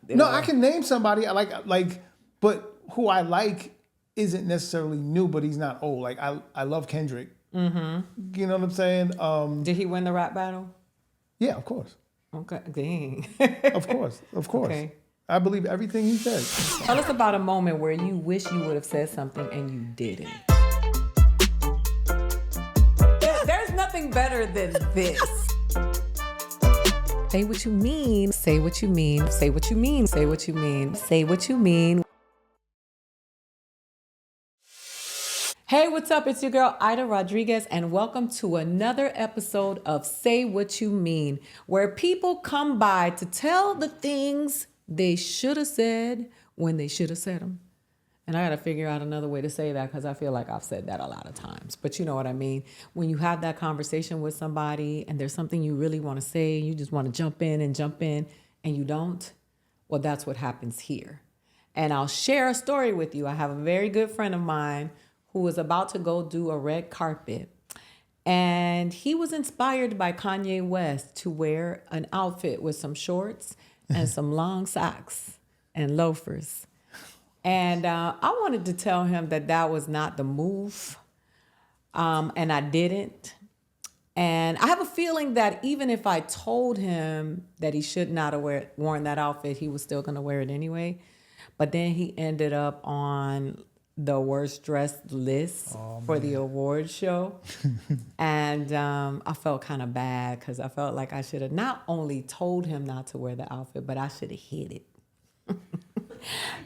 No, I can name somebody I like, but who I like isn't necessarily new, but he's not old. Like I love Kendrick. Mm-hmm. You know what I'm saying? Did he win the rap battle? Yeah, of course. Okay, dang. Of course. Okay. I believe everything he says. Tell us about a moment where you wish you would have said something and you didn't. There's nothing better than this. Say what you mean. Say what you mean. Say what you mean. Say what you mean. Say what you mean. Hey, what's up? It's your girl, Aida Rodriuguez, and welcome to another episode of Say What You Mean, where people come by to tell the things they should have said when they should have said them. And I got to figure out another way to say that because I feel like I've said that a lot of times. But you know what I mean? When you have that conversation with somebody and there's something you really want to say, you just want to jump in, and you don't, well, that's what happens here. And I'll share a story with you. I have a very good friend of mine who was about to go do a red carpet. And he was inspired by Kanye West to wear an outfit with some shorts and some long socks and loafers. And I wanted to tell him that that was not the move. And I didn't. And I have a feeling that even if I told him that he should not have worn that outfit, he was still going to wear it anyway. But then he ended up on the worst dressed list for the award show. And I felt kind of bad because I felt like I should have not only told him not to wear the outfit, but I should have hid it.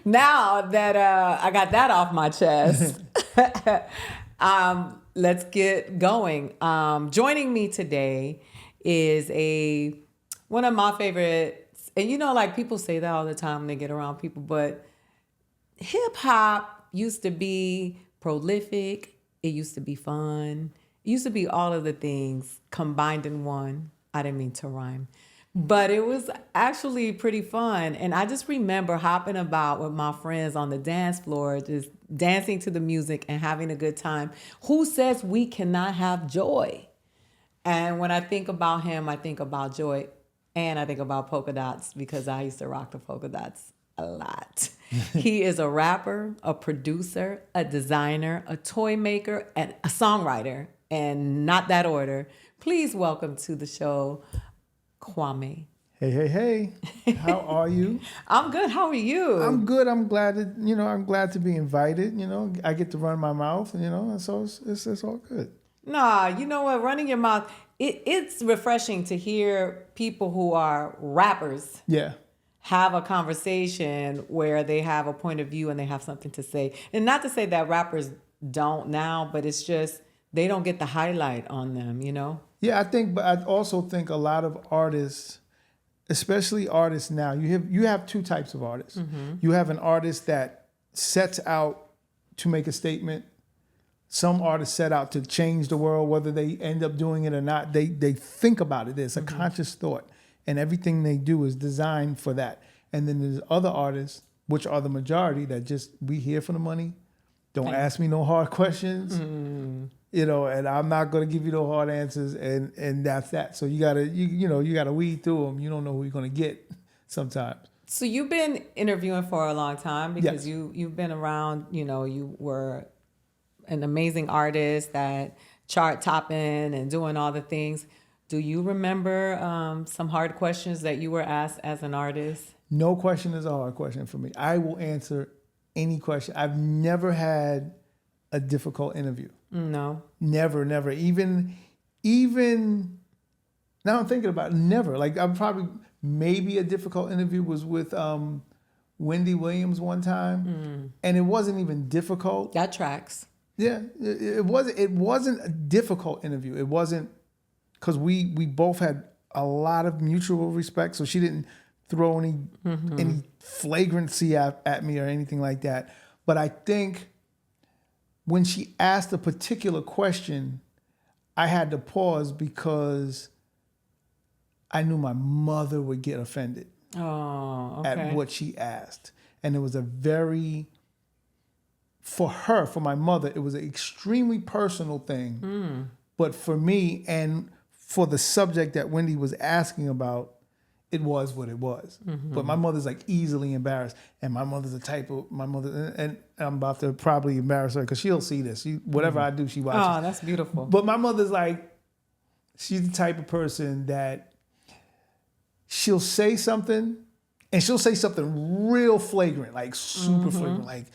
Now that I got that off my chest, let's get going. Joining me today is one of my favorites, and you know, like people say that all the time when they get around people, but hip hop used to be prolific. It used to be fun. It used to be all of the things combined in one. I didn't mean to rhyme. But it was actually pretty fun. And I just remember hopping about with my friends on the dance floor, just dancing to the music and having a good time. Who says we cannot have joy? And when I think about him, I think about joy. And I think about polka dots because I used to rock the polka dots a lot. He is a rapper, a producer, a designer, a toy maker, and a songwriter. And not that order. Please welcome to the show, Kwame. Hey. How are you? I'm good. How are you? I'm good. I'm glad to be invited. I get to run my mouth, and so it's all good. Nah, you know what? Running your mouth, it's refreshing to hear people who are rappers. Yeah. Have a conversation where they have a point of view and they have something to say. And not to say that rappers don't now, but it's just they don't get the highlight on them, you know? Yeah, but I also think a lot of artists, especially artists now, you have two types of artists. Mm-hmm. You have an artist that sets out to make a statement. Some artists set out to change the world, whether they end up doing it or not. They think about it. It's a conscious thought. And everything they do is designed for that. And then there's other artists, which are the majority, that just, we here for the money. Don't ask me no hard questions. And I'm not going to give you no hard answers. And that's that. So you got to weed through them. You don't know who you're going to get sometimes. So you've been interviewing for a long time because you've been around, you were an amazing artist that chart topping and doing all the things. Do you remember some hard questions that you were asked as an artist? No question is a hard question for me. I will answer any question. I've never had a difficult interview. No. Never. Even now I'm thinking about it, never. Like maybe a difficult interview was with Wendy Williams one time. And it wasn't even difficult. That tracks. Yeah. It wasn't a difficult interview. It wasn't. Because we both had a lot of mutual respect, so she didn't throw any flagrancy at me or anything like that. But I think when she asked a particular question, I had to pause because I knew my mother would get offended at what she asked. And it was for my mother, it was an extremely personal thing. But for me, and for the subject that Wendy was asking about, it was what it was. But my mother's like easily embarrassed, and my mother's the type of and I'm about to probably embarrass her because she'll see this. Whatever I do, she watches. Oh, that's beautiful. But my mother's like, she's the type of person that she'll say something, and she'll say something real flagrant, like super flagrant, like,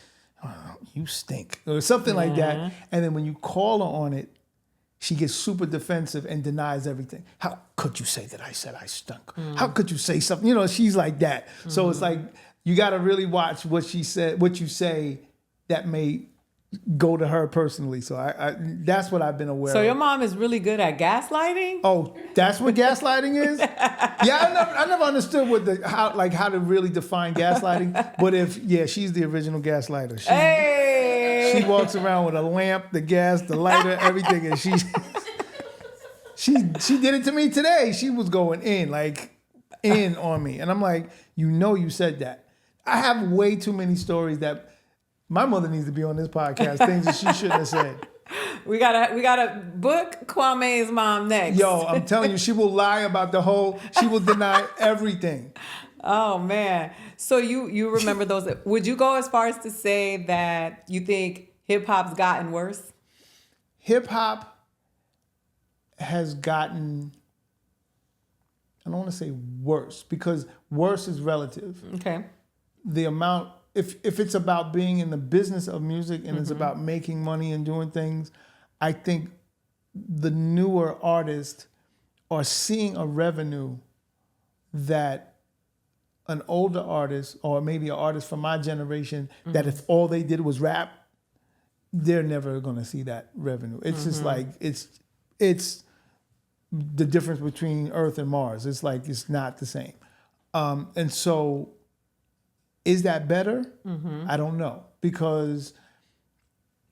oh, you stink, or something like that. And then when you call her on it, she gets super defensive and denies everything. How could you say that I said I stunk? How could you say something? You know, she's like that. So it's like, you got to really watch what she said, what you say that may go to her personally. So I that's what I've been aware of. So your mom is really good at gaslighting? Oh, that's what gaslighting is? Yeah, I never understood what how to really define gaslighting. But she's the original gaslighter. She walks around with a lamp, the gas, the lighter, everything, and she did it to me today. She was going in on me, and I'm like, you said that. I have way too many stories that my mother needs to be on this podcast. Things that she shouldn't have said. We gotta book Kwame's mom next. Yo, I'm telling you, she will lie about she will deny everything. Oh man. So you remember those? Would you go as far as to say that you think hip hop's gotten worse? Hip hop has gotten, I don't want to say worse, because worse is relative. Okay. The amount, if it's about being in the business of music and it's about making money and doing things, I think the newer artists are seeing a revenue that an older artist, or maybe an artist from my generation, that if all they did was rap, they're never going to see that revenue. It's just like, it's the difference between Earth and Mars. It's like, it's not the same. And so, is that better? I don't know, because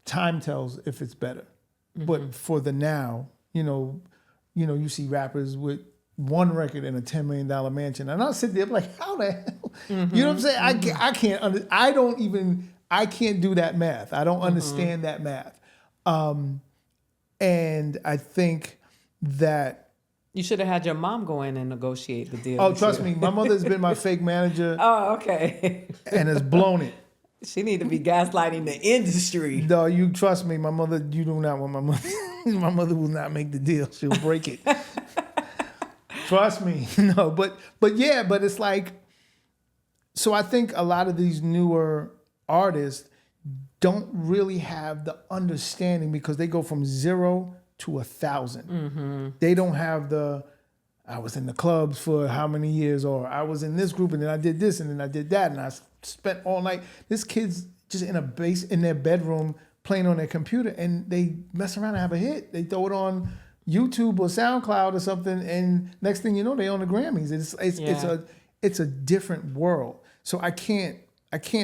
time tells if it's better. But for the now, you see rappers with one record in a $10 million mansion, and I'll sit there like, how the hell? You know what I'm saying? I can't do that math. I don't understand that math. And I think that you should have had your mom go in and negotiate the deal. Oh, trust me, my mother's been my fake manager. Oh, okay. And has blown it. She need to be gaslighting the industry. No, you trust me, my mother. You do not want my mother. My mother will not make the deal. She'll break it. Trust me. No, but it's like. So I think a lot of these newer artists don't really have the understanding, because they go from 0 to 1,000. They don't have I was in the clubs for how many years, or I was in this group and then I did this and then I did that and I spent all night. This kid's just in their bedroom playing on their computer, and they mess around and have a hit. They throw it on YouTube or SoundCloud or something, and next thing you know, they're on the Grammys. It's a different world. So I can't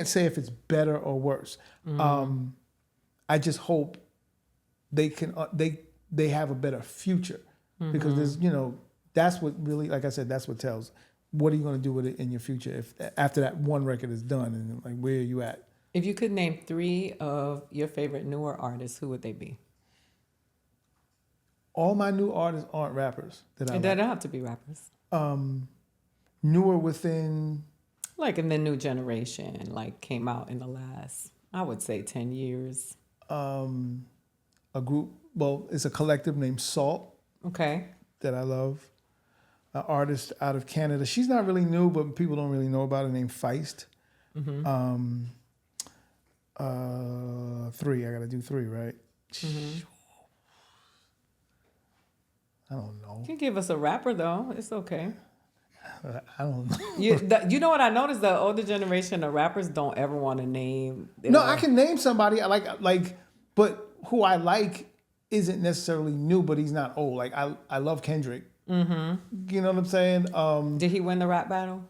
say if it's better or worse. I just hope they can they have a better future, because there's that's what really, like I said, that's what tells what are you going to do with it in your future if after that one record is done, and like, where are you at? If you could name 3 of your favorite newer artists, who would they be? All my new artists aren't rappers that I They don't have to be rappers. Newer within, like in the new generation, like came out in the last, I would say 10 years. a group, it's a collective named Salt. Okay. That I love. An artist out of Canada. She's not really new, but people don't really know about her, named Feist. 3. I got to do 3, right? I don't know. You can give us a rapper though. It's okay. I don't know. You know what I noticed? The older generation of rappers don't ever want to name. No, I can name somebody I like, but who I like isn't necessarily new, but he's not old. Like I love Kendrick. You know what I'm saying? Did he win the rap battle?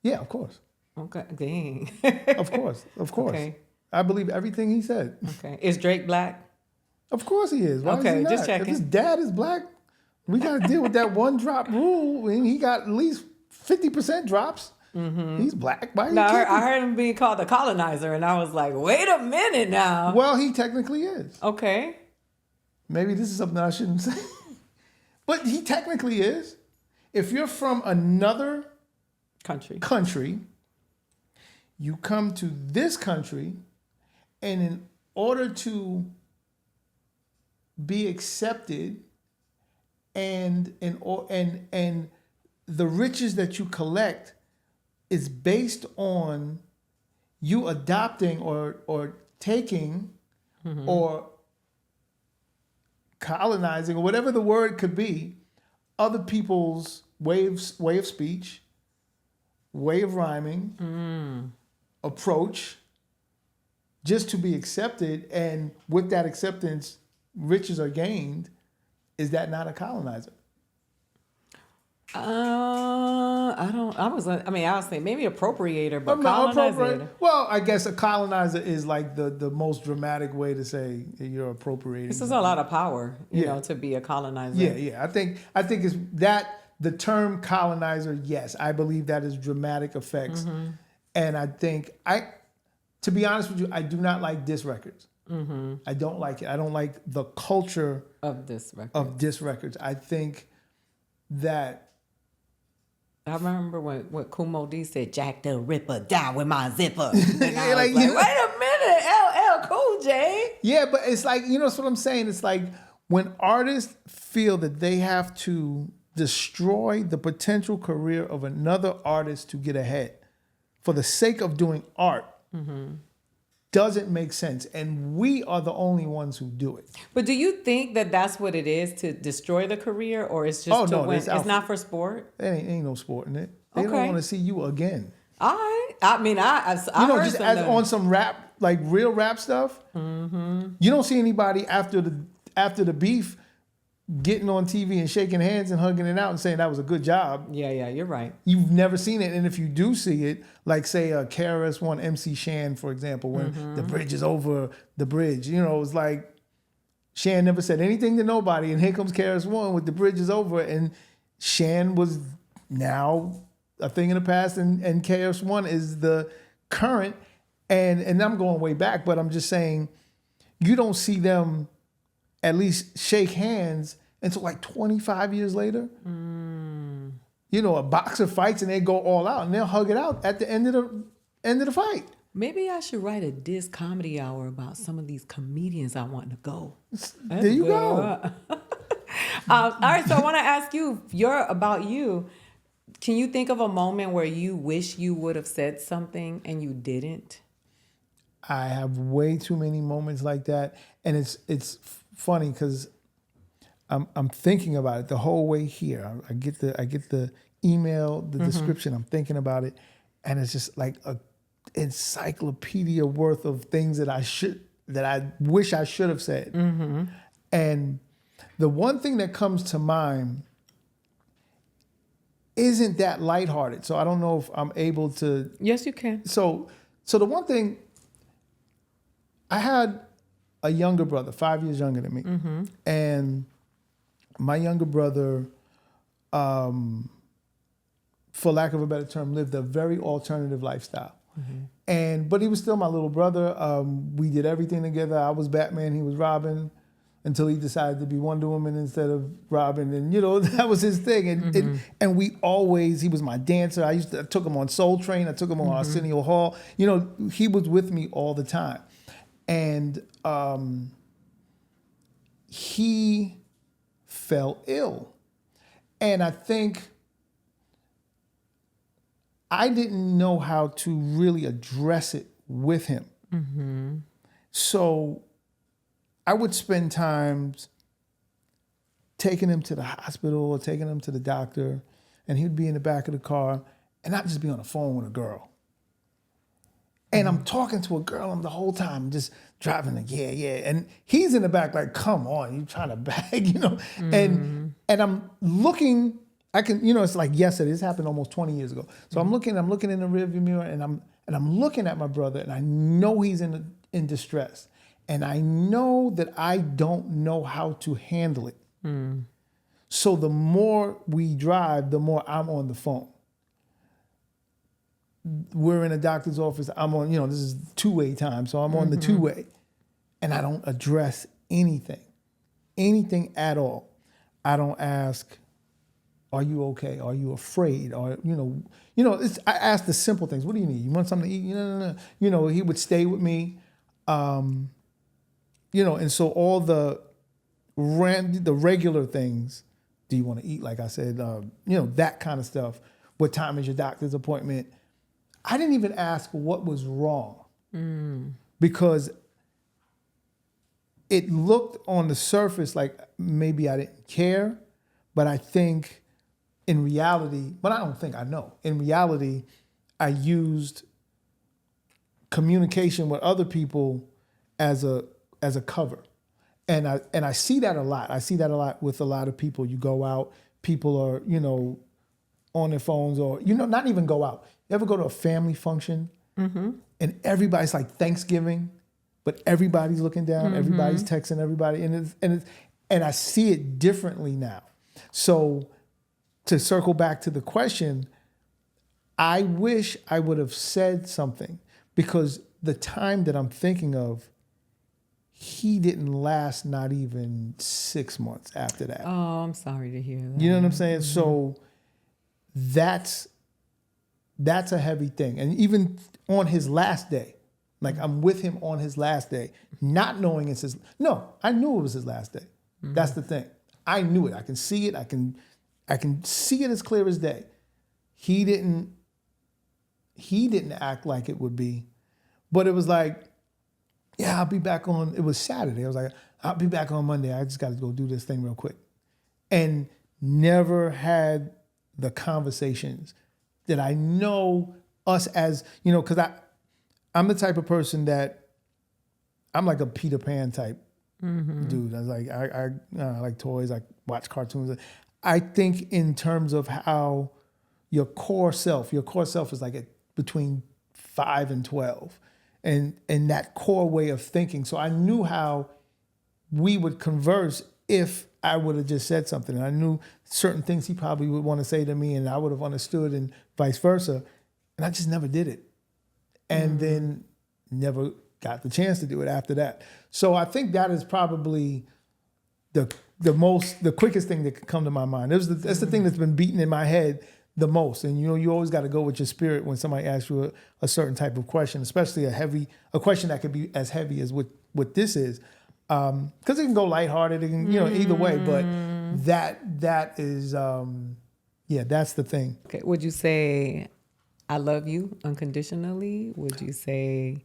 Yeah, of course. Okay, dang. Of course. Okay. I believe everything he said. Okay. Is Drake black? Of course he is. Why is he not? Just checking. If his dad is black, we got to deal with that one drop rule. And he got at least 50% drops. He's black. Why? No, I heard him being called the colonizer, and I was like, wait a minute now. Well, he technically is. Okay. Maybe this is something I shouldn't say. But he technically is. If you're from another country. You come to this country, and in order to be accepted, and the riches that you collect is based on you adopting or taking or colonizing, or whatever the word could be, other people's way of speech, way of rhyming, approach, just to be accepted. And with that acceptance, riches are gained. Is that not a colonizer? I was saying maybe appropriator, but colonizer. Well, I guess a colonizer is like the most dramatic way to say you're appropriating. This is a lot of power, you know, to be a colonizer. Yeah. I think it's that the term colonizer. Yes, I believe that is dramatic effects, and I think to be honest with you, I do not like diss records. I don't like it. I don't like the culture of diss records. I think that. I remember when Kumo D said, "Jack the Ripper down with my zipper." And I was like, wait a minute, LL Cool J. Yeah, but it's like, that's what I'm saying. It's like when artists feel that they have to destroy the potential career of another artist to get ahead for the sake of doing art, doesn't make sense. And we are the only ones who do it. But do you think that that's what it is, to destroy the career, or it's just to win? It's not for sport? There ain't no sport in it. They don't want to see you again. All right. I mean, I heard just as on some rap, like real rap stuff, you don't see anybody after the beef getting on TV and shaking hands and hugging it out and saying that was a good job. Yeah, you're right. You've never seen it. And if you do see it, like say KRS-One MC Shan, for example, when the bridge is over the bridge, it's like Shan never said anything to nobody, and here comes KRS-One with the bridge is over, and Shan was now a thing in the past, and KRS-One is the current, and I'm going way back, but I'm just saying you don't see them at least shake hands until like 25 years later. A boxer fights and they go all out and they'll hug it out at the end of the fight. Maybe I should write a diss comedy hour about some of these comedians I want to go. There you go. All right, so I want to ask you, about you. Can you think of a moment where you wish you would have said something and you didn't? I have way too many moments like that, and it's funny because I'm thinking about it the whole way here. I get the email, the description. I'm thinking about it, and it's just like a encyclopedia worth of things that I wish I should have said. And the one thing that comes to mind isn't that lighthearted. So I don't know if I'm able to. Yes, you can. So the one thing, I had a younger brother, 5 years younger than me. And my younger brother, for lack of a better term, lived a very alternative lifestyle. But he was still my little brother. We did everything together. I was Batman, he was Robin, until he decided to be Wonder Woman instead of Robin. And, that was his thing. And we always, he was my dancer. I took him on Soul Train. I took him on Arsenio Hall. He was with me all the time. And he fell ill. And I think I didn't know how to really address it with him. So I would spend times taking him to the hospital or taking him to the doctor, and he'd be in the back of the car, and I'd just be on the phone with a girl. And I'm talking to a girl the whole time, just driving like, yeah. And he's in the back like, come on, you trying to bag, And I'm looking, it's like yesterday, this happened almost 20 years ago. So I'm looking in the rearview mirror, and I'm looking at my brother, and I know he's in distress. And I know that I don't know how to handle it. So the more we drive, the more I'm on the phone. We're in a doctor's office. I'm on, this is two-way time. So I'm on the two-way. And I don't address anything at all. I don't ask, Are you okay? Are you afraid? Or I asked the simple things. What do you need? You want something to eat? No. He would stay with me. And so all the regular things. Do you want to eat? Like I said, that kind of stuff. What time is your doctor's appointment? I didn't even ask what was wrong because it looked on the surface like maybe I didn't care, but I think in reality, but I don't think I know. In reality, I used communication with other people as a cover. And I see that a lot. I see that a lot with a lot of people. You go out, people are, on their phones or, not even go out. You ever go to a family function and everybody's like Thanksgiving, but everybody's looking down, everybody's texting everybody. And I see it differently now. So to circle back to the question, I wish I would have said something because the time that I'm thinking of, he didn't last not even 6 months after that. Oh, I'm sorry to hear that. You know what I'm saying? So that's a heavy thing. And even on his last day, like I'm with him on his last day, not knowing it's his, no, I knew it was his last day. That's the thing. I knew it. I can see it. I can see it as clear as day. He didn't act like it would be, but it was like, yeah, I'll be back on, it was Saturday. I was like, I'll be back on Monday. I just got to go do this thing real quick. And never had the conversations that I know us as, because I'm the type of person that I'm like a Peter Pan type dude. I was like, I like toys, I watch cartoons. I think in terms of how your core self is like between 5 and 12. And that core way of thinking. So I knew how we would converse if I would have just said something. And I knew certain things he probably would want to say to me and I would have understood and vice versa. And I just never did it. And then never got the chance to do it after that. So I think that is probably the quickest thing that could come to my mind. That's the thing that's been beating in my head the most. And you always got to go with your spirit when somebody asks you a certain type of question, especially a question that could be as heavy as what this is. Because it can go lighthearted, it can, either way, but that is that's the thing. Okay. Would you say I love you unconditionally? Would you say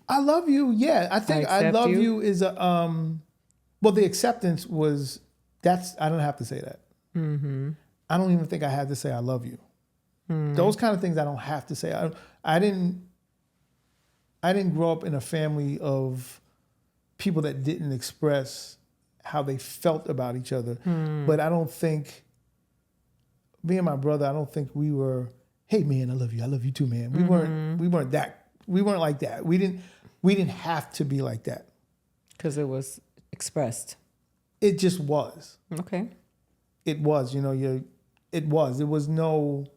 I love you? Yeah. I think I love you is the acceptance was I don't have to say that. I don't even think I had to say I love you. Those kind of things I don't have to say. I didn't grow up in a family of people that didn't express how they felt about each other. But I don't think me and my brother, I don't think we were, hey man, I love you too, man. We weren't like that. We didn't have to be like that. Because it was expressed. It just was. Okay. It was, it was. There was no,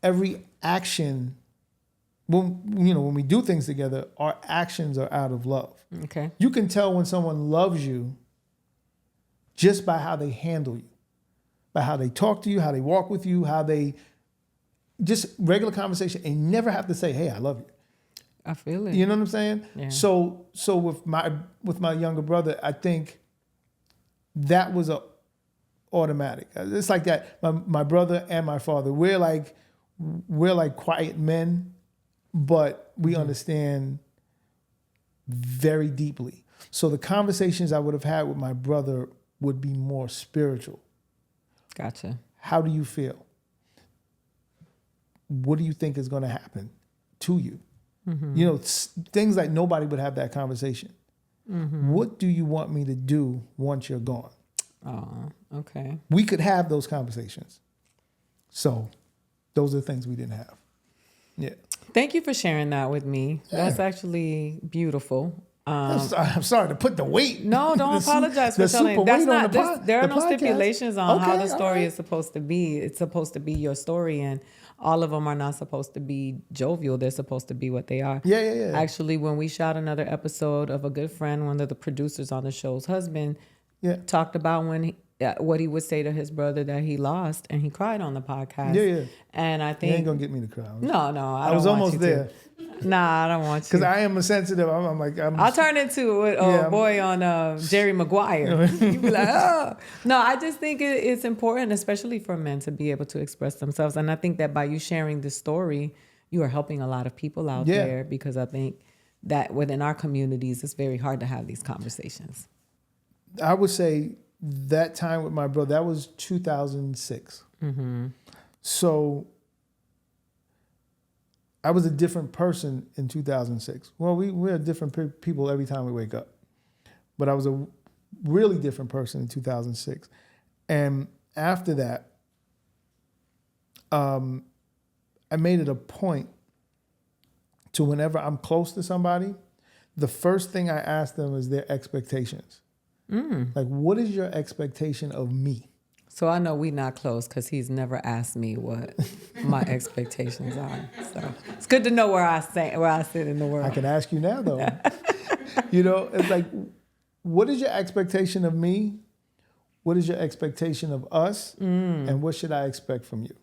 every action, when we do things together, our actions are out of love. Okay. You can tell when someone loves you just by how they handle you, by how they talk to you, how they walk with you, how they, just regular conversation and never have to say, hey, I love you. I feel it. You know what I'm saying? Yeah. So with my younger brother, I think that was automatic. It's like that. My brother and my father, we're like quiet men, but we understand very deeply. So the conversations I would have had with my brother would be more spiritual. Gotcha. How do you feel? What do you think is going to happen to you? Things like nobody would have that conversation. What do you want me to do once you're gone? Oh, okay. We could have those conversations. So those are the things we didn't have. Yeah. Thank you for sharing that with me. Yeah. That's actually beautiful. I'm sorry to put the weight. No, don't apologize for telling me. That's not. There are no podcast. Stipulations on how the story is supposed to be. It's supposed to be your story, and all of them are not supposed to be jovial. They're supposed to be what they are. Yeah. Actually, when we shot another episode of a good friend, one of the producers on the show's husband, talked about when what he would say to his brother that he lost, and he cried on the podcast. Yeah. And I You think ain't gonna get me to cry. no, I was don't want almost you there. To. Nah, I don't want you. Because I am a sensitive. I'm like, I'll turn into a boy on Jerry Maguire. You be like, oh. No, I just think it's important, especially for men, to be able to express themselves. And I think that by you sharing this story, you are helping a lot of people out there, because I think that within our communities, it's very hard to have these conversations. I would say that time with my brother, that was 2006. Mm-hmm. So I was a different person in 2006. Well, we're different people every time we wake up. But I was a really different person in 2006. And after that, I made it a point to, whenever I'm close to somebody, the first thing I ask them is their expectations. Like, what is your expectation of me? So I know we not close because he's never asked me what my expectations are. So it's good to know where I sit in the world. I can ask you now, though. It's like, what is your expectation of me? What is your expectation of us? And what should I expect from you?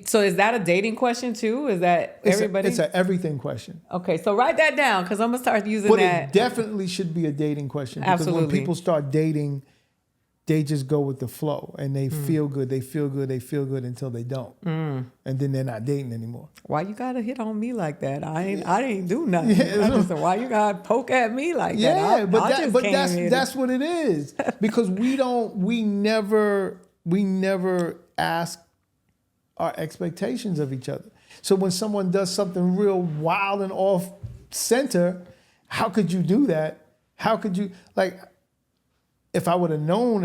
So is that a dating question too? Is that everybody? It's an everything question. Okay, so write that down, because I'm going to start using that. But it definitely should be a dating question. Because Absolutely. when people start dating, they just go with the flow, and they feel good. They feel good until they don't. And then they're not dating anymore. Why you got to hit on me like that? I didn't do nothing. Why you got to poke at me like that? Yeah, that's what it is. Because we never ask our expectations of each other. So when someone does something real wild and off center, how could you do that? How could you, like, if I would have known,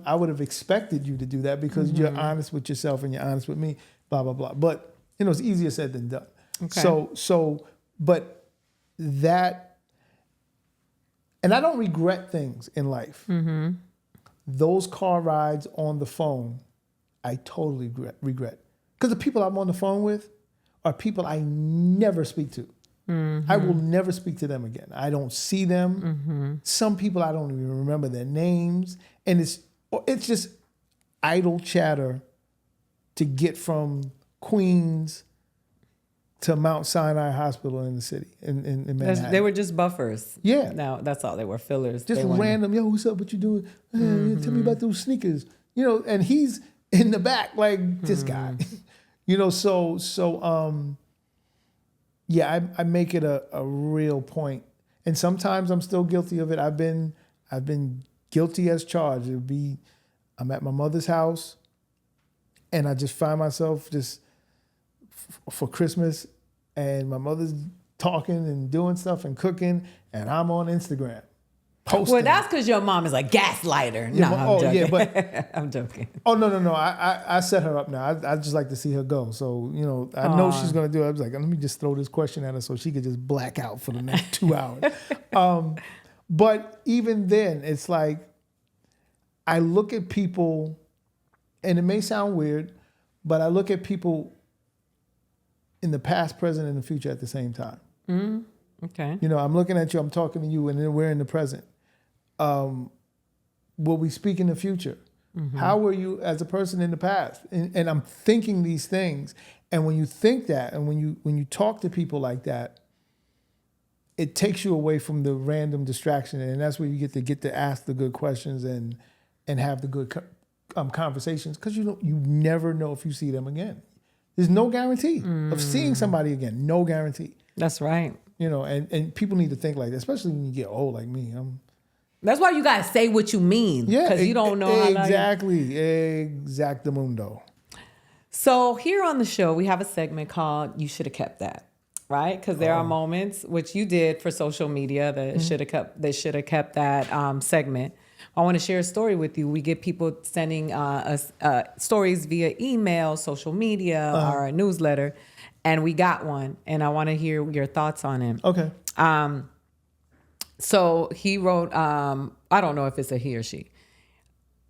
I would have expected you to do that, because you're honest with yourself and you're honest with me, blah, blah, blah. But, it's easier said than done. Okay. But that, and I don't regret things in life. Those car rides on the phone, I totally regret. Because the people I'm on the phone with are people I never speak to. I will never speak to them again. I don't see them. Some people, I don't even remember their names. And it's just idle chatter to get from Queens to Mount Sinai Hospital in the city, in Manhattan. They were just buffers. Yeah. Now, that's all they were, fillers. Just random, yo, what's up, what you doing? Tell me about those sneakers. And he's in the back, like, this guy. Yeah, I make it a real point. And sometimes I'm still guilty of it. I've been guilty as charged. I'm at my mother's house, and I just find myself just for Christmas, and my mother's talking and doing stuff and cooking, and I'm on Instagram posting. Well, that's because your mom is a gaslighter. No, I'm joking. Yeah, but I'm joking. Oh, no. I set her up now. I just like to see her go. So, I know she's going to do it. I was like, let me just throw this question at her so she could just black out for the next 2 hours. But even then, it's like, I look at people, and it may sound weird, but I look at people in the past, present, and the future at the same time. Okay. I'm looking at you, I'm talking to you, and then we're in the present. Will we speak in the future? How were you as a person in the past? And I'm thinking these things. And when you think that, and when you talk to people like that, it takes you away from the random distraction. And that's where you get to ask the good questions and have the good conversations, because you never know if you see them again. There's no guarantee of seeing somebody again. No guarantee. That's right. And people need to think like that, especially when you get old like me. That's why you gotta say what you mean. Yeah, because you don't know exactly. Exactamundo. So here on the show, we have a segment called "You Should Have Kept That," right? Because there are moments which you did for social media that should have kept that segment. I want to share a story with you. We get people sending us stories via email, social media, or a newsletter, and we got one, and I want to hear your thoughts on it. Okay. So he wrote, I don't know if it's a he or she.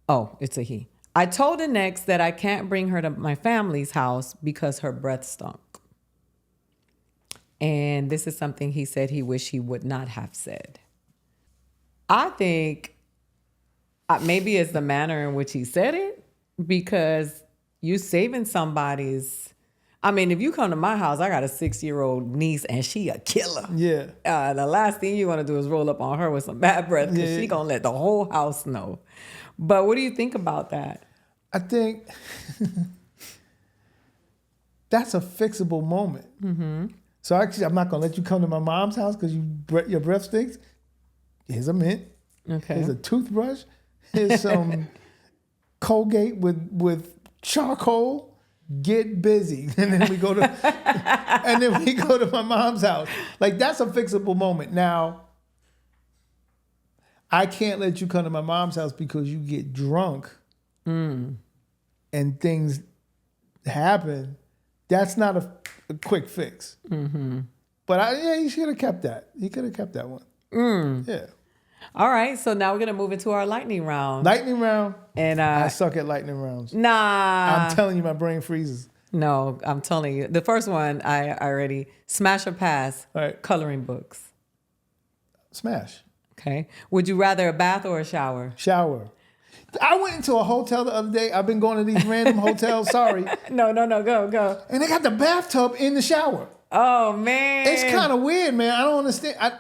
Oh, it's a he. I told an ex that I can't bring her to my family's house because her breath stunk. And this is something he said he wished he would not have said. I think Maybe it's the manner in which he said it, because you saving somebody's. I mean, if you come to my house, I got a 6-year-old niece and she a killer. Yeah. The last thing you want to do is roll up on her with some bad breath, because Yeah. she gonna let the whole house know. But what do you think about that? I think that's a fixable moment. Mm-hmm. So actually, I'm not gonna let you come to my mom's house because your breath stinks. Here's a mint. Okay. Here's a toothbrush. Here's some Colgate with charcoal. Get busy, and then we go to my mom's house. Like, that's a fixable moment. Now, I can't let you come to my mom's house because you get drunk and things happen. That's not a quick fix. Mm-hmm. But he should have kept that. He could have kept that one. Yeah. All right, so now we're gonna move into our lightning round. Lightning round. And I suck at lightning rounds. Nah. I'm telling you, my brain freezes. No, I'm telling you. The first one, I already smash or pass. All right. Coloring books. Smash. Okay. Would you rather a bath or a shower? Shower. I went into a hotel the other day. I've been going to these random hotels. Sorry. No, go. And they got the bathtub in the shower. Oh man. It's kind of weird, man. I don't understand.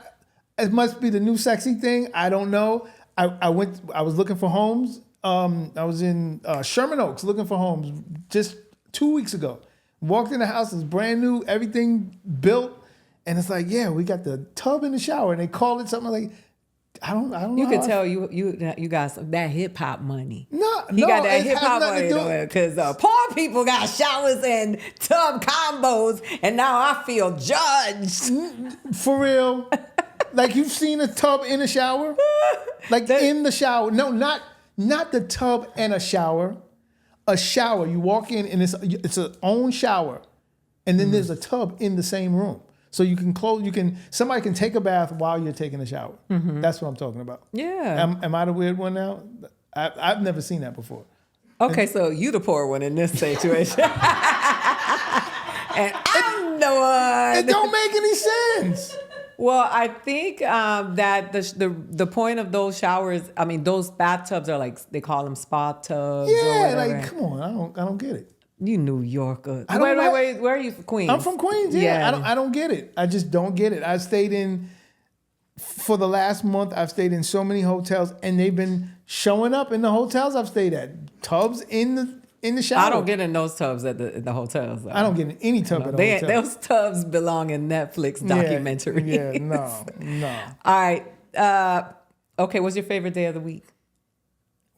It must be the new sexy thing. I don't know. I was looking for homes. I was in Sherman Oaks looking for homes just 2 weeks ago. Walked in the house, it's brand new, everything built, and it's like, yeah, we got the tub in the shower, and they called it something like, I don't know. You could tell you got that hip hop money. No, you got that it hip has hop nothing money to do- because poor people got showers and tub combos, and now I feel judged. For real. Like, you've seen a tub in a shower? Like, in the shower. No, not the tub and a shower. A shower. You walk in and it's an own shower. And then there's a tub in the same room. So somebody can take a bath while you're taking a shower. Mm-hmm. That's what I'm talking about. Yeah. Am I the weird one now? I've never seen that before. Okay, so you the poor one in this situation. And I'm the one. It don't make any sense. Well, I think that the point of those showers, I mean, those bathtubs are like, they call them spa tubs. Yeah, or like, come on, I don't get it. You New Yorker. I don't Wait, where are you from? Queens? I'm from Queens, yeah. I don't get it. I just don't get it. For the last month, I've stayed in so many hotels, and they've been showing up in the hotels I've stayed at. Tubs in the shower. I don't get in those tubs at the hotels. Though. I don't get in any tub at the hotel. Those tubs belong in Netflix documentaries. Yeah, no. All right. Okay, what's your favorite day of the week?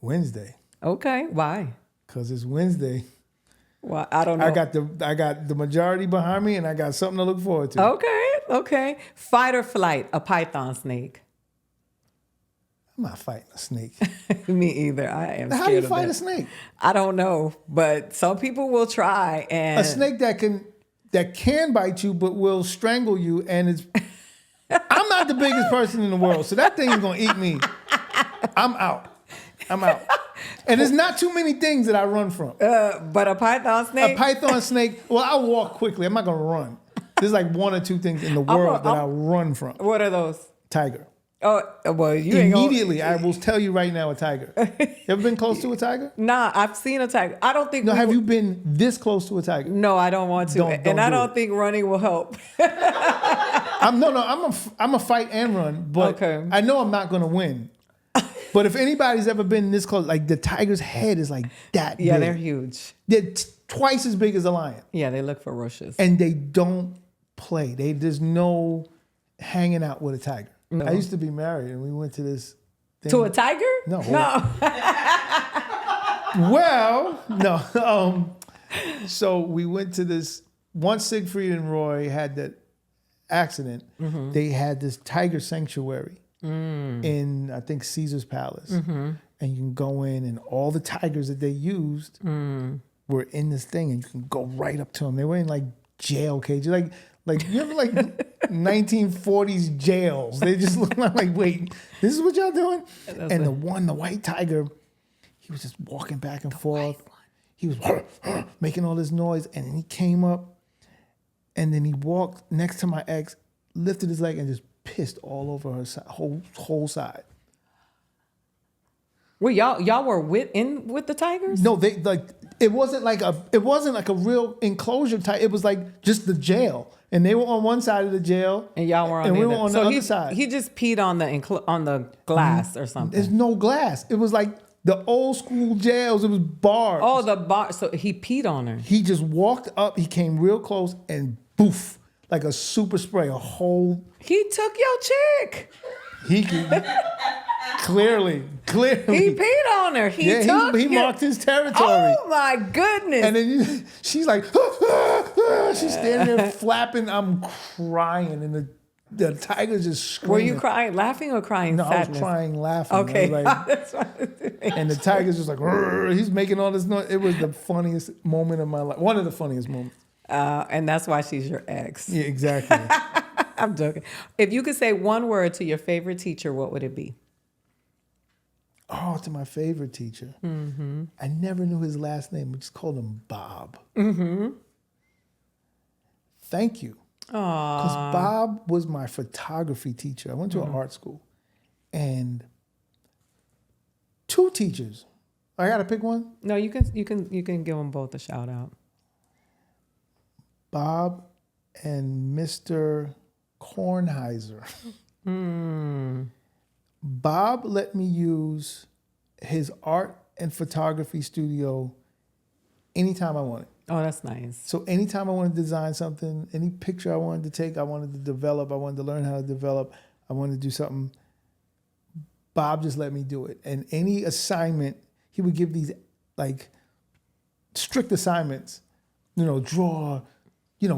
Wednesday. Okay, why? Because it's Wednesday. Well, I don't know. I got the majority behind me, and I got something to look forward to. Okay. Fight or flight, a python snake. I'm not fighting a snake. Me either. I am. How do you fight a snake? I don't know, but some people will try. And a snake that can bite you, but will strangle you, and it's. I'm not the biggest person in the world, so that thing is gonna eat me. I'm out. And there's not too many things that I run from. But a python snake? A python snake, well, I'll walk quickly. I'm not going to run. There's like one or two things in the world that I'll run from. What are those? Tiger. Oh, well, you ain't Immediately, I will tell you right now, a tiger. You ever been close to a tiger? Nah, I've seen a tiger. I don't think. No, have you been this close to a tiger? No, I don't want to. I don't think running will help. I'm a fight and run, but okay. I know I'm not going to win. But if anybody's ever been this close, like the tiger's head is like that big. Yeah, they're huge. They're twice as big as a lion. Yeah, they look ferocious. And they don't play. There's no hanging out with a tiger. No. I used to be married, and we went to this thing. To a tiger? No. No. Well, no. So we went to this. Once Siegfried and Roy had that accident, they had this tiger sanctuary in, I think, Caesar's Palace. And you can go in, and all the tigers that they used were in this thing, and you can go right up to them. They were in like jail cages, like you ever like 1940s jails. They just look like, wait, this is what y'all doing? And the white tiger, he was just walking back and forth. He was making all this noise, and then he came up, and then he walked next to my ex, lifted his leg, and just pissed all over her side, whole side. Well, y'all were with the tigers? No, they like it wasn't like a real enclosure type. It was like just the jail, and they were on one side of the jail, And y'all were on and the we other. were on So the other side. He just peed on the glass or something. There's no glass. It was like the old school jails. It was bars. Oh, the bar. So he peed on her. He just walked up. He came real close and boof, like a super spray, a whole. He took your chick. He could, clearly. He peed on her. He marked his territory. Oh my goodness. And then she's like, she's standing there flapping. I'm crying, and the tiger's just screaming. Were you crying, laughing, or crying No, sadness? I was crying, laughing. Okay. That's and the tiger's just like, he's making all this noise. It was the funniest moment of my life. One of the funniest moments. And that's why she's your ex. Yeah, exactly. I'm joking. If you could say one word to your favorite teacher, what would it be? Oh, to my favorite teacher. Mm-hmm. I never knew his last name. We just called him Bob. Mm-hmm. Thank you. Aww. Because Bob was my photography teacher. I went to an art school. And two teachers. I got to pick one? No, you can give them both a shout out. Bob and Mr. Kornheiser. Bob let me use his art and photography studio anytime I wanted. Oh, that's nice. So anytime I wanted to design something, any picture I wanted to take, I wanted to develop, I wanted to learn how to develop, I wanted to do something, Bob just let me do it. And any assignment, he would give these like strict assignments,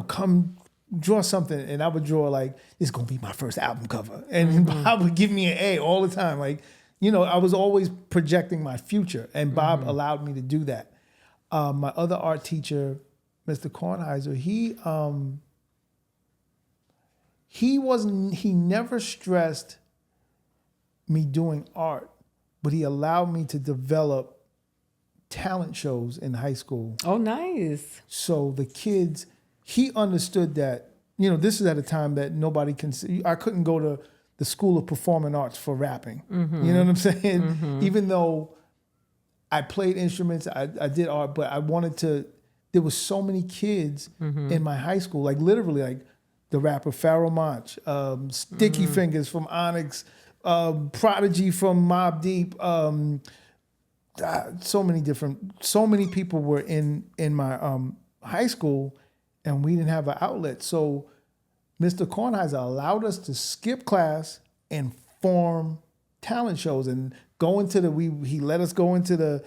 come draw something, and I would draw like, it's gonna be my first album cover. And Bob would give me an A all the time. Like, I was always projecting my future, and Bob allowed me to do that. My other art teacher, Mr. Kornheiser, he never stressed me doing art, but he allowed me to develop talent shows in high school. Oh, nice. So the kids, he understood that, this is at a time that nobody can see. I couldn't go to the School of Performing Arts for rapping. You know what I'm saying? Even though I played instruments, I did art, but I wanted to, there was so many kids in my high school, like literally like the rapper Pharoah Monch, Sticky Fingers from Onyx, Prodigy from Mobb Deep, so many people were in my high school, and we didn't have an outlet. So Mr. Kornheiser allowed us to skip class and form talent shows and go into he let us go into the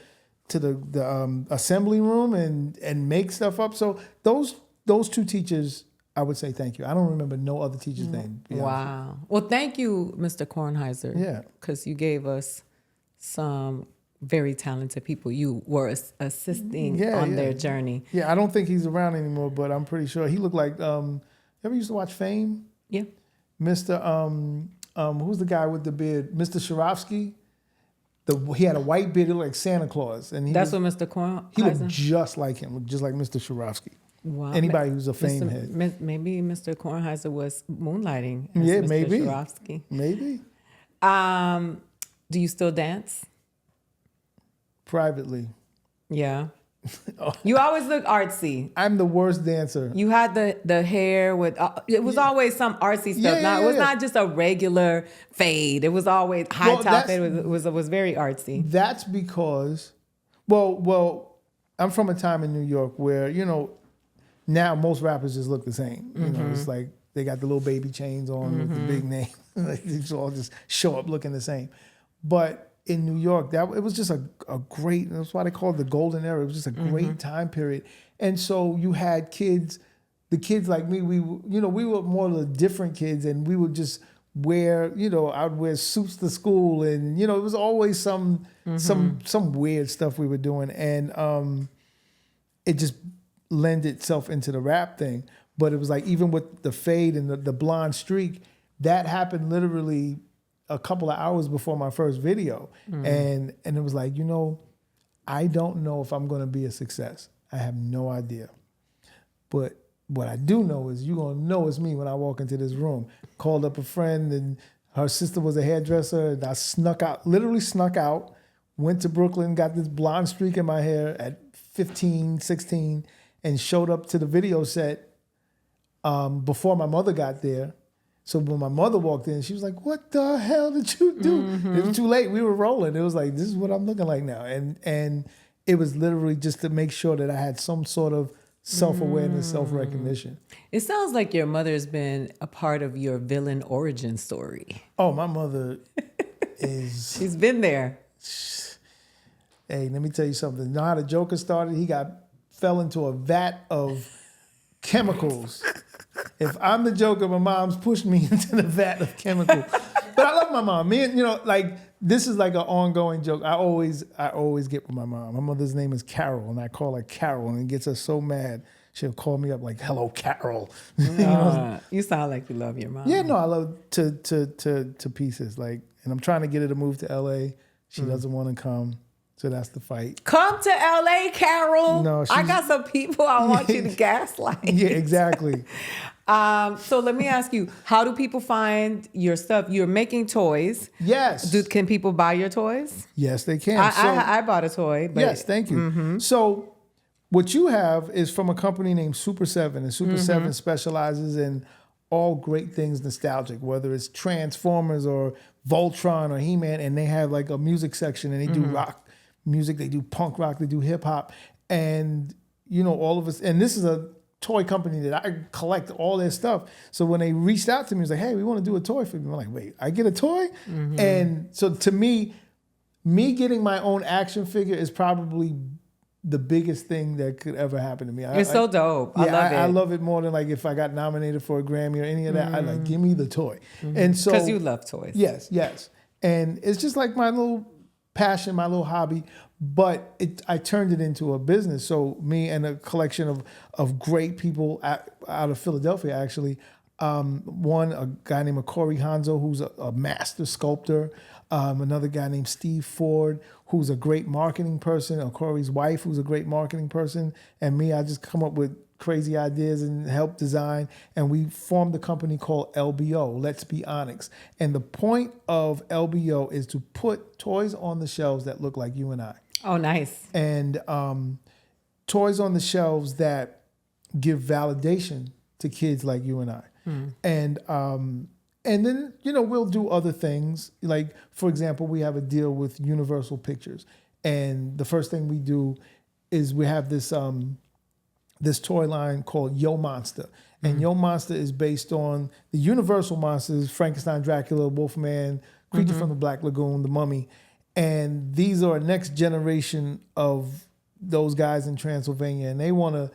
assembly room and make stuff up. So those two teachers, I would say thank you. I don't remember no other teacher's name. Wow. Well, thank you, Mr. Kornheiser. Yeah. Because you gave us some very talented people you were assisting on their journey. Yeah, I don't think he's around anymore, but I'm pretty sure he looked like, ever used to watch Fame? Yeah. Mr. Who's the guy with the beard? Mr. Sharovsky. He had a white beard, he looked like Santa Claus. And That's what Mr. Kornheiser? He looked just like him, looked just like Mr. Sharovsky. Wow. Anybody who's a Fame head. Maybe Mr. Kornheiser was moonlighting as Mr. Maybe. Sharovsky. Maybe. Do you still dance? Privately. Yeah. You always look artsy. I'm the worst dancer. You had the hair with, it was always some artsy stuff. It was not just a regular fade. It was always high top. It was very artsy. That's because, well, I'm from a time in New York where, now most rappers just look the same. It's like they got the little baby chains on with the big name. Like they all just show up looking the same. But in New York, it was just a great, that's why they call it the golden era. It was just a great time period. And so you had the kids like me, we were more of the different kids, and we would just wear, I'd wear suits to school, and, it was always some weird stuff we were doing. And it just lend itself into the rap thing. But it was like, even with the fade and the blonde streak, that happened literally a couple of hours before my first video. And it was like, I don't know if I'm going to be a success. I have no idea. But what I do know is you're going to know it's me when I walk into this room. Called up a friend, and her sister was a hairdresser, and I literally snuck out, went to Brooklyn, got this blonde streak in my hair at 15, 16, and showed up to the video set before my mother got there. So when my mother walked in, she was like, "What the hell did you do?" It was too late. We were rolling. It was like, this is what I'm looking like now. And it was literally just to make sure that I had some sort of self-awareness, self-recognition. It sounds like your mother's been a part of your villain origin story. Oh, my mother is... She's been there. Hey, let me tell you something. You know how the Joker started? He fell into a vat of chemicals. If I'm the Joker, my mom's pushed me into the vat of chemicals. But I love my mom. Me and, like, this is like an ongoing joke. I always get with my mom. My mother's name is Carol, and I call her Carol, and it gets her so mad. She'll call me up like, "Hello, Carol." You sound like you love your mom. Yeah, no, I love to pieces. Like, and I'm trying to get her to move to LA. She doesn't want to come. So that's the fight. Come to LA, Carol. No, I got some people I want you to gaslight. Yeah, exactly. So let me ask you, how do people find your stuff? You're making toys. Yes. Can people buy your toys? Yes, they can. I bought a toy. But yes, thank you. So what you have is from a company named Super 7, and Super 7 specializes in all great things nostalgic, whether it's Transformers or Voltron or He-Man, and they have like a music section, and they do rock music, they do punk rock, they do hip hop, and all of us. And this is a toy company that I collect all their stuff. So when they reached out to me, it was like, "Hey, we want to do a toy for you." I'm like, "Wait, I get a toy?" And so to me getting my own action figure is probably the biggest thing that could ever happen to me. It's so dope. I love it. I love it more than like if I got nominated for a Grammy or any of that. I like, give me the toy. And so, because you love toys. Yes. And it's just like my little passion, my little hobby, but I turned it into a business. So me and a collection of great people out of Philadelphia, actually. A guy named Corey Hanzo, who's a master sculptor. Another guy named Steve Ford, who's a great marketing person. Or Corey's wife, who's a great marketing person. And me, I just come up with crazy ideas and help design. And we formed a company called LBO, Let's Be Onyx. And the point of LBO is to put toys on the shelves that look like you and I. Oh, nice. And toys on the shelves that give validation to kids like you and I. And then, we'll do other things. Like, for example, we have a deal with Universal Pictures. And the first thing we do is we have this this toy line called Yo Monster. And Yo Monster is based on the Universal monsters, Frankenstein, Dracula, Wolfman, Creature from the Black Lagoon, The Mummy. And these are a next generation of those guys in Transylvania. And they want to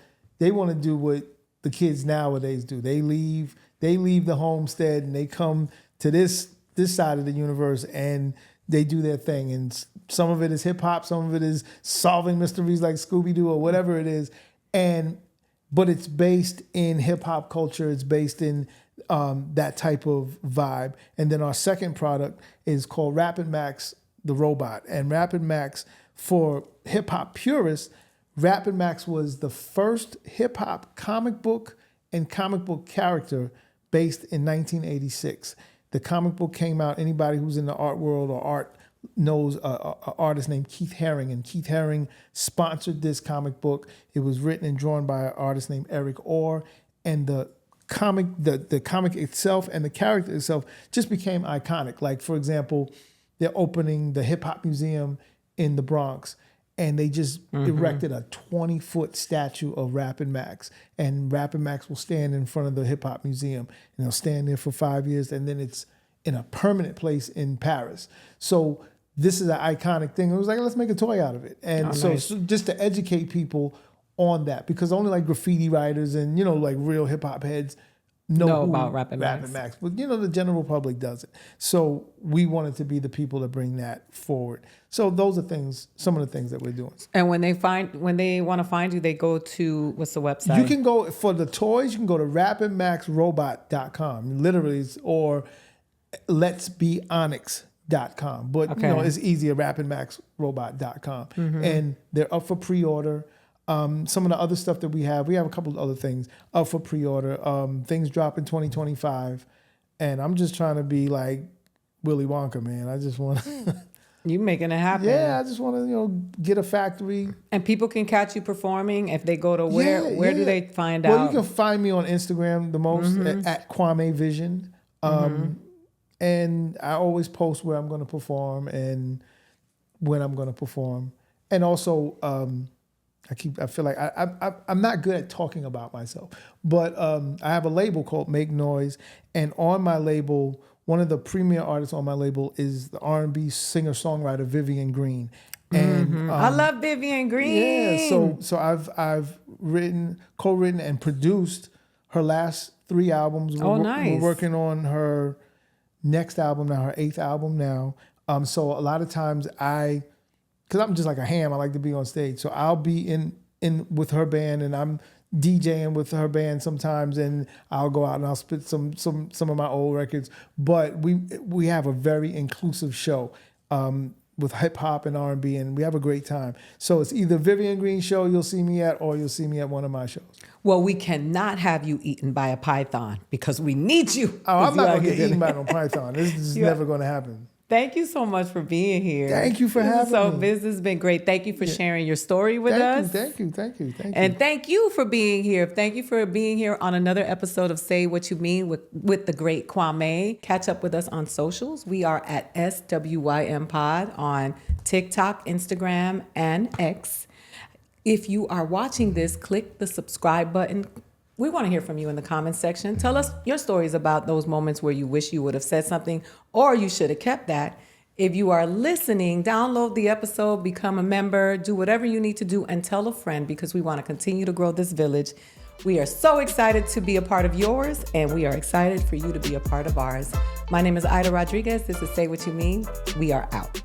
do what the kids nowadays do. They leave the homestead and they come to this side of the universe and they do their thing. And some of it is hip hop, some of it is solving mysteries like Scooby-Doo or whatever it is. But it's based in hip hop culture. It's based in that type of vibe. And then our second product is called Rapid Max, the robot. And Rapid Max, for hip hop purists, Rapid Max was the first hip hop comic book and comic book character based in 1986. The comic book came out, anybody who's in the art world or art knows an artist named Keith Haring, and Keith Haring sponsored this comic book. It was written and drawn by an artist named Eric Orr, and the comic itself and the character itself just became iconic. Like, for example, they're opening the Hip Hop Museum in the Bronx, and they just erected a 20-foot statue of Rapid Max. And Rapid Max will stand in front of the Hip Hop Museum, and they'll stand there for 5 years, and then it's in a permanent place in Paris. So this is an iconic thing. It was like, let's make a toy out of it. And so just to educate people on that, because only like graffiti writers and, like real hip hop heads know about Rapid Max. But, the general public doesn't. So we wanted to be the people to bring that forward. So those are some of the things that we're doing. And when they want to find you, they go to, what's the website? You can go, for the toys, you can go to rapidmaxrobot.com, literally, or letsbeonyx.com. But, it's easier, rapidmaxrobot.com. And they're up for pre-order. Some of the other stuff that we have a couple of other things up for pre-order. Things drop in 2025. And I'm just trying to be like Willy Wonka, man. I just want You making it happen. Yeah, I just want to, get a factory. And people can catch you performing if they go to where do they find out? Well, you can find me on Instagram the most at Kwame Vision. And I always post where I'm going to perform and when I'm going to perform. And also, I feel like I'm not good at talking about myself, but I have a label called Make Noise, and on my label, one of the premier artists on my label is the R&B singer-songwriter Vivian Green. And I love Vivian Green. Yeah, so I've co-written and produced her last 3 albums. Nice. We're working on her next album now, her 8th album now. So a lot of times because I'm just like a ham, I like to be on stage. So I'll be in with her band, and I'm DJing with her band sometimes, and I'll go out and I'll spit some of my old records. But we have a very inclusive show with hip hop and R&B, and we have a great time. So it's either Vivian Green show you'll see me at, or you'll see me at one of my shows. Well, we cannot have you eaten by a python because we need you. Oh, I'm not going to get eaten by no python. This is never going to happen. Thank you so much for being here. Thank you for having me. This has been great. Thank you for sharing your story with us. Thank you. And thank you for being here. Thank you for being here on another episode of Say What You Mean with the great Kwame. Catch up with us on socials. We are at SWYM Pod on TikTok, Instagram, and X. If you are watching this, click the subscribe button. We want to hear from you in the comments section. Tell us your stories about those moments where you wish you would have said something or you should have kept that. If you are listening, download the episode, become a member, do whatever you need to do, and tell a friend, because we want to continue to grow this village. We are so excited to be a part of yours, and we are excited for you to be a part of ours. My name is Aida Rodriuguez. This is Say What You Mean. We are out.